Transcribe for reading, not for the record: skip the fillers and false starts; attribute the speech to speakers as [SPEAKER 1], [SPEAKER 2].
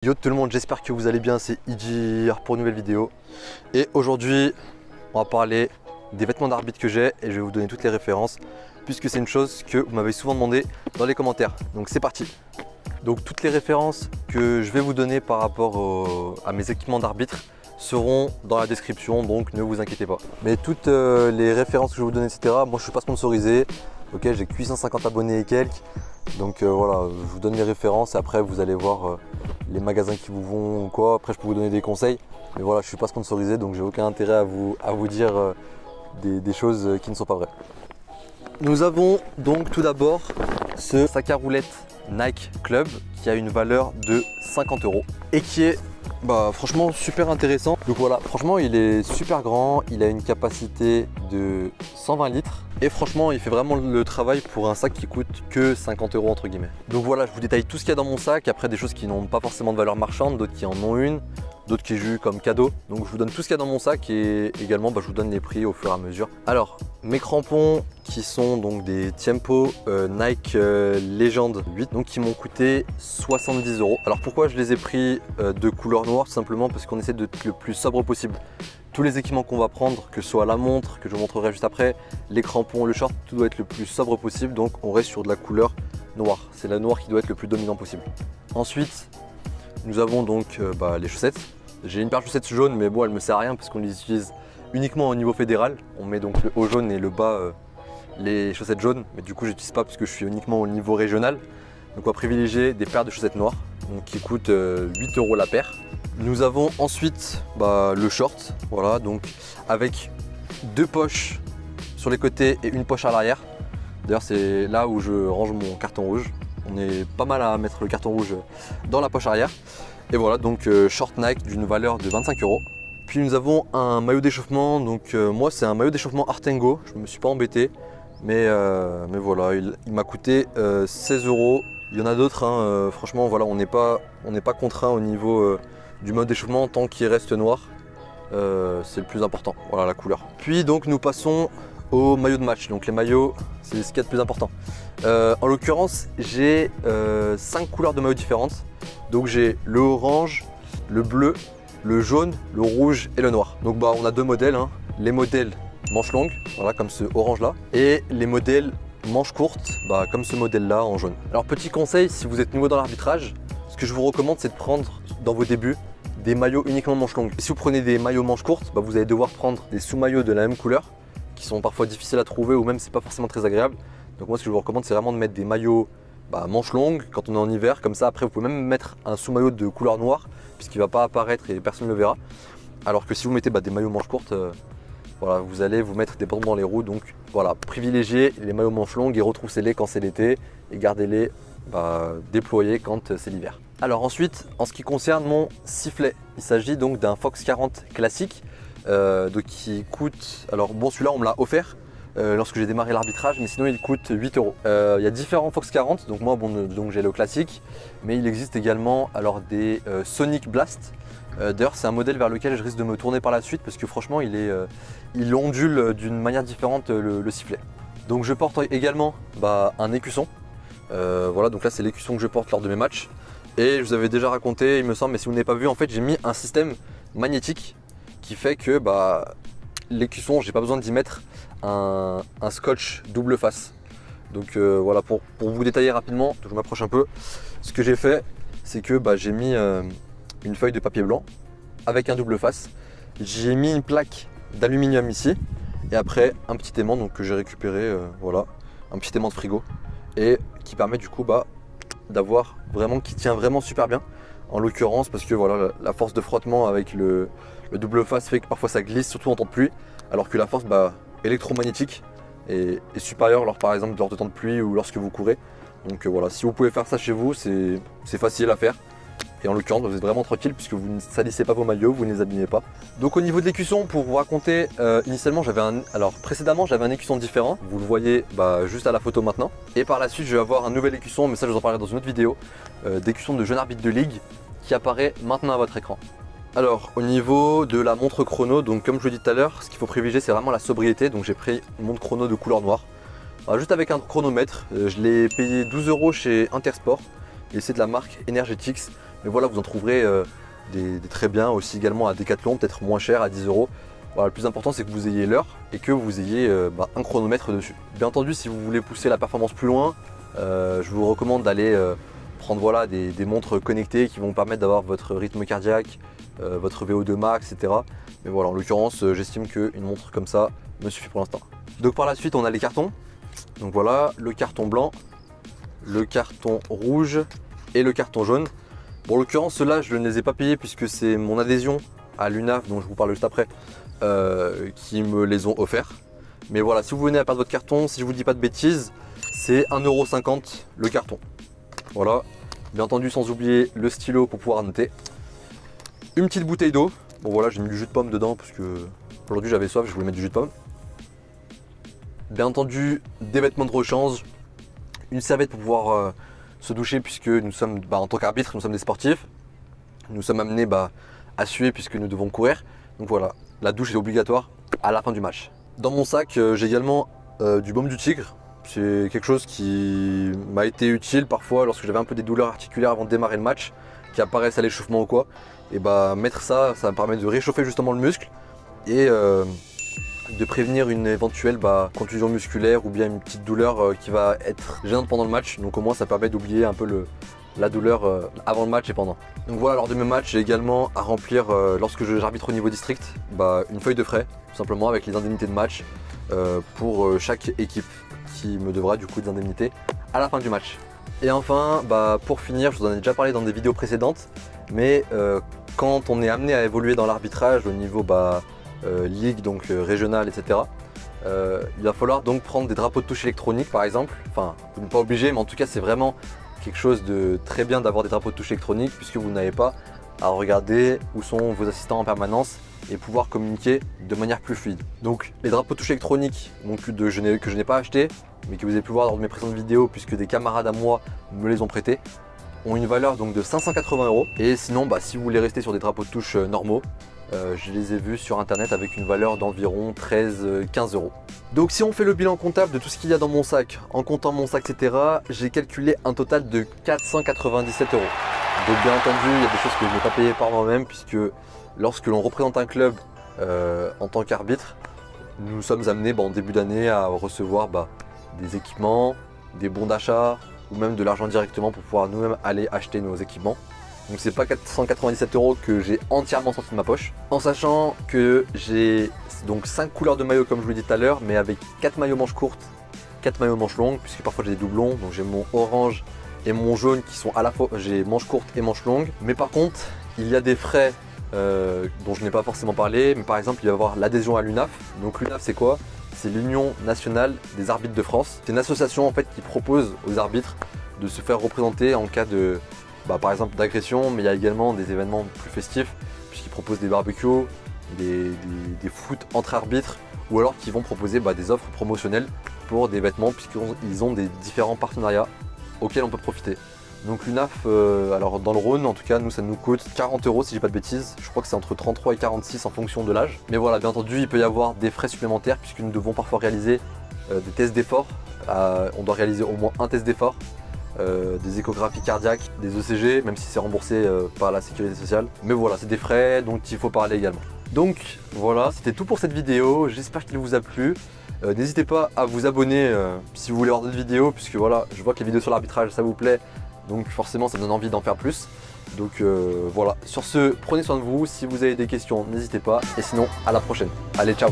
[SPEAKER 1] Yo tout le monde, j'espère que vous allez bien, c'est Idjir pour une nouvelle vidéo. Et aujourd'hui, on va parler des vêtements d'arbitre que j'ai et je vais vous donner toutes les références puisque c'est une chose que vous m'avez souvent demandé dans les commentaires. Donc c'est parti. Donc toutes les références que je vais vous donner par rapport à mes équipements d'arbitre seront dans la description, donc ne vous inquiétez pas. Mais toutes les références que je vais vous donner, etc. Moi je suis pas sponsorisé, ok, j'ai que 850 abonnés et quelques. Donc voilà, je vous donne les références et après vous allez voir les magasins qui vous vont ou quoi. Après je peux vous donner des conseils, mais voilà, je suis pas sponsorisé donc j'ai aucun intérêt à vous dire des choses qui ne sont pas vraies. Nous avons donc tout d'abord ce sac à roulettes Nike Club qui a une valeur de 50 € et qui est franchement super intéressant. Donc voilà, franchement il est super grand, il a une capacité de 120 litres et franchement il fait vraiment le travail pour un sac qui coûte que 50 € entre guillemets. Donc voilà, je vous détaille tout ce qu'il y a dans mon sac, après des choses qui n'ont pas forcément de valeur marchande, d'autres qui en ont une, d'autres qui jouent comme cadeau. Donc je vous donne tout ce qu'il y a dans mon sac et également je vous donne les prix au fur et à mesure. Alors mes crampons qui sont donc des Tiempo Nike Legend 8, donc qui m'ont coûté 70 €. Alors pourquoi je les ai pris de couleur noire? Tout simplement parce qu'on essaie d'être le plus sobre possible. Tous les équipements qu'on va prendre, que ce soit la montre, que je vous montrerai juste après, les crampons, le short, tout doit être le plus sobre possible, donc on reste sur de la couleur noire. C'est la noire qui doit être le plus dominant possible. Ensuite, nous avons donc les chaussettes. J'ai une paire de chaussettes jaunes, mais bon, elle me sert à rien parce qu'on les utilise uniquement au niveau fédéral. On met donc le haut jaune et le bas les chaussettes jaunes, mais du coup j'utilise pas parce que je suis uniquement au niveau régional. Donc on va privilégier des paires de chaussettes noires, donc qui coûtent 8 € la paire. Nous avons ensuite le short, voilà, donc avec deux poches sur les côtés et une poche à l'arrière. D'ailleurs c'est là où je range mon carton rouge. On est pas mal à mettre le carton rouge dans la poche arrière. Et voilà, donc short Nike d'une valeur de 25 €. Puis nous avons un maillot d'échauffement, donc moi c'est un maillot d'échauffement Artengo, je me suis pas embêté. Mais voilà, il m'a coûté 16 €. Il y en a d'autres, hein, franchement voilà, on n'est pas contraint au niveau du mode d'échauffement tant qu'il reste noir. C'est le plus important, voilà la couleur. Puis donc nous passons au maillot de match. Donc les maillots, c'est ce qu'il y a de plus important. En l'occurrence, j'ai 5 couleurs de maillots différentes. Donc j'ai le orange, le bleu, le jaune, le rouge et le noir. Donc on a deux modèles, hein. Les modèles manches longues, voilà, comme ce orange là, et les modèles manches courtes, comme ce modèle là en jaune. Alors petit conseil, si vous êtes nouveau dans l'arbitrage, ce que je vous recommande c'est de prendre dans vos débuts des maillots uniquement manches longues. Et si vous prenez des maillots manches courtes, vous allez devoir prendre des sous-maillots de la même couleur qui sont parfois difficiles à trouver ou même c'est pas forcément très agréable. Donc moi ce que je vous recommande c'est vraiment de mettre des maillots manches longues quand on est en hiver, comme ça après vous pouvez même mettre un sous-maillot de couleur noire puisqu'il ne va pas apparaître et personne ne le verra. Alors que si vous mettez des maillots manches courtes, voilà, vous allez vous mettre des bâtons dans les roues. Donc voilà, privilégiez les maillots manches longues et retroussez-les quand c'est l'été et gardez-les déployés quand c'est l'hiver. Alors ensuite, en ce qui concerne mon sifflet, il s'agit donc d'un Fox 40 classique qui coûte, alors bon celui-là on me l'a offert lorsque j'ai démarré l'arbitrage, mais sinon il coûte 8 €. Il y a différents Fox 40, donc moi donc j'ai le classique, mais il existe également alors des Sonic Blast. D'ailleurs c'est un modèle vers lequel je risque de me tourner par la suite parce que franchement il ondule d'une manière différente le sifflet. Donc je porte également un écusson. Voilà, donc là c'est l'écusson que je porte lors de mes matchs. Et je vous avais déjà raconté, il me semble, mais si vous n'avez pas vu, en fait j'ai mis un système magnétique qui fait que l'écusson, j'ai pas besoin d'y mettre un scotch double face. Donc voilà, pour vous détailler rapidement, je m'approche un peu. Ce que j'ai fait, c'est que j'ai mis une feuille de papier blanc avec un double face. J'ai mis une plaque d'aluminium ici et après un petit aimant donc, que j'ai récupéré, voilà, un petit aimant de frigo et qui permet du coup d'avoir vraiment, qui tient vraiment super bien. En l'occurrence parce que voilà, la force de frottement avec le double face fait que parfois ça glisse, surtout en temps de pluie, alors que la force électromagnétique est supérieure par exemple lors de temps de pluie ou lorsque vous courez. Donc voilà, si vous pouvez faire ça chez vous, c'est facile à faire. Et en l'occurrence, vous êtes vraiment tranquille puisque vous ne salissez pas vos maillots, vous ne les abîmez pas. Donc au niveau de l'écusson, pour vous raconter, initialement précédemment j'avais un écusson différent. Vous le voyez juste à la photo maintenant. Et par la suite, je vais avoir un nouvel écusson, mais ça je vous en parlerai dans une autre vidéo, d'écusson de jeune arbitre de ligue qui apparaît maintenant à votre écran. Alors au niveau de la montre chrono, donc comme je vous l'ai dit tout à l'heure, ce qu'il faut privilégier c'est vraiment la sobriété. Donc j'ai pris une montre chrono de couleur noire. Alors, juste avec un chronomètre, je l'ai payé 12 € chez Intersport. Et c'est de la marque Energetics. Mais voilà, vous en trouverez des très bien aussi également à Decathlon, peut-être moins cher, à 10 €. Voilà, le plus important c'est que vous ayez l'heure et que vous ayez un chronomètre dessus. Bien entendu, si vous voulez pousser la performance plus loin, je vous recommande d'aller prendre voilà, des montres connectées qui vont vous permettre d'avoir votre rythme cardiaque, votre VO2 max, etc. Mais voilà, en l'occurrence, j'estime qu'une montre comme ça me suffit pour l'instant. Donc par la suite, on a les cartons. Donc voilà, le carton blanc, le carton rouge et le carton jaune. Bon, en l'occurrence, ceux-là, je ne les ai pas payés puisque c'est mon adhésion à l'UNAF, dont je vous parle juste après, qui me les ont offerts. Mais voilà, si vous venez à perdre votre carton, si je vous dis pas de bêtises, c'est 1,50 € le carton. Voilà, bien entendu, sans oublier le stylo pour pouvoir noter. Une petite bouteille d'eau. Bon voilà, j'ai mis du jus de pomme dedans parce que aujourd'hui j'avais soif, je voulais mettre du jus de pomme. Bien entendu, des vêtements de rechange, une serviette pour pouvoir se doucher puisque nous sommes, en tant qu'arbitre, nous sommes des sportifs. Nous sommes amenés à suer puisque nous devons courir. Donc voilà, la douche est obligatoire à la fin du match. Dans mon sac, j'ai également du baume du tigre. C'est quelque chose qui m'a été utile parfois lorsque j'avais un peu des douleurs articulaires avant de démarrer le match, qui apparaissent à l'échauffement ou quoi. Et mettre ça, ça me permet de réchauffer justement le muscle et de prévenir une éventuelle contusion musculaire ou bien une petite douleur qui va être gênante pendant le match. Donc au moins ça permet d'oublier un peu la douleur avant le match et pendant. Donc voilà, lors de mes matchs, j'ai également à remplir, lorsque j'arbitre au niveau district, une feuille de frais, tout simplement avec les indemnités de match pour chaque équipe qui me devra du coup des indemnités à la fin du match. Et enfin, pour finir, je vous en ai déjà parlé dans des vidéos précédentes, mais quand on est amené à évoluer dans l'arbitrage au niveau ligue, donc régionale, etc., il va falloir donc prendre des drapeaux de touche électroniques par exemple. Enfin, vous n'êtes pas obligé, mais en tout cas c'est vraiment quelque chose de très bien d'avoir des drapeaux de touche électroniques puisque vous n'avez pas à regarder où sont vos assistants en permanence et pouvoir communiquer de manière plus fluide. Donc les drapeaux de touche électroniques que je n'ai pas acheté, mais que vous avez pu voir lors de mes précédentes vidéos puisque des camarades à moi me les ont prêtés, ont une valeur donc de 580 €. Et sinon, si vous voulez rester sur des drapeaux de touche normaux, je les ai vus sur internet avec une valeur d'environ 13-15 €. Donc si on fait le bilan comptable de tout ce qu'il y a dans mon sac, en comptant mon sac, etc., j'ai calculé un total de 497 €. Donc bien entendu, il y a des choses que je n'ai pas payées par moi-même puisque lorsque l'on représente un club en tant qu'arbitre, nous sommes amenés en début d'année à recevoir des équipements, des bons d'achat ou même de l'argent directement pour pouvoir nous-mêmes aller acheter nos équipements. Donc c'est pas 497 € que j'ai entièrement sorti de ma poche. En sachant que j'ai donc 5 couleurs de maillots comme je vous l'ai dit tout à l'heure, mais avec 4 maillots manches courtes, 4 maillots manches longues, puisque parfois j'ai des doublons. Donc j'ai mon orange et mon jaune qui sont à la fois, j'ai manches courtes et manches longues. Mais par contre, il y a des frais dont je n'ai pas forcément parlé. Mais par exemple, il va y avoir l'adhésion à l'UNAF. Donc l'UNAF c'est quoi? C'est l'Union Nationale des Arbitres de France. C'est une association en fait qui propose aux arbitres de se faire représenter en cas de par exemple d'agression, mais il y a également des événements plus festifs puisqu'ils proposent des barbecues, des foot entre arbitres ou alors qu'ils vont proposer des offres promotionnelles pour des vêtements puisqu'ils ont des différents partenariats auxquels on peut profiter. Donc l'UNAF, alors dans le Rhône en tout cas, nous ça nous coûte 40 € si j'ai pas de bêtises. Je crois que c'est entre 33 et 46 en fonction de l'âge. Mais voilà, bien entendu il peut y avoir des frais supplémentaires puisque nous devons parfois réaliser des tests d'effort. On doit réaliser au moins un test d'effort. Des échographies cardiaques, des ECG, même si c'est remboursé par la sécurité sociale. Mais voilà, c'est des frais dont il faut parler également. Donc voilà, c'était tout pour cette vidéo, j'espère qu'il vous a plu. N'hésitez pas à vous abonner si vous voulez voir d'autres vidéos, puisque voilà, je vois que les vidéos sur l'arbitrage ça vous plaît, donc forcément ça me donne envie d'en faire plus. Donc voilà, sur ce, prenez soin de vous, si vous avez des questions n'hésitez pas, et sinon à la prochaine. Allez, ciao!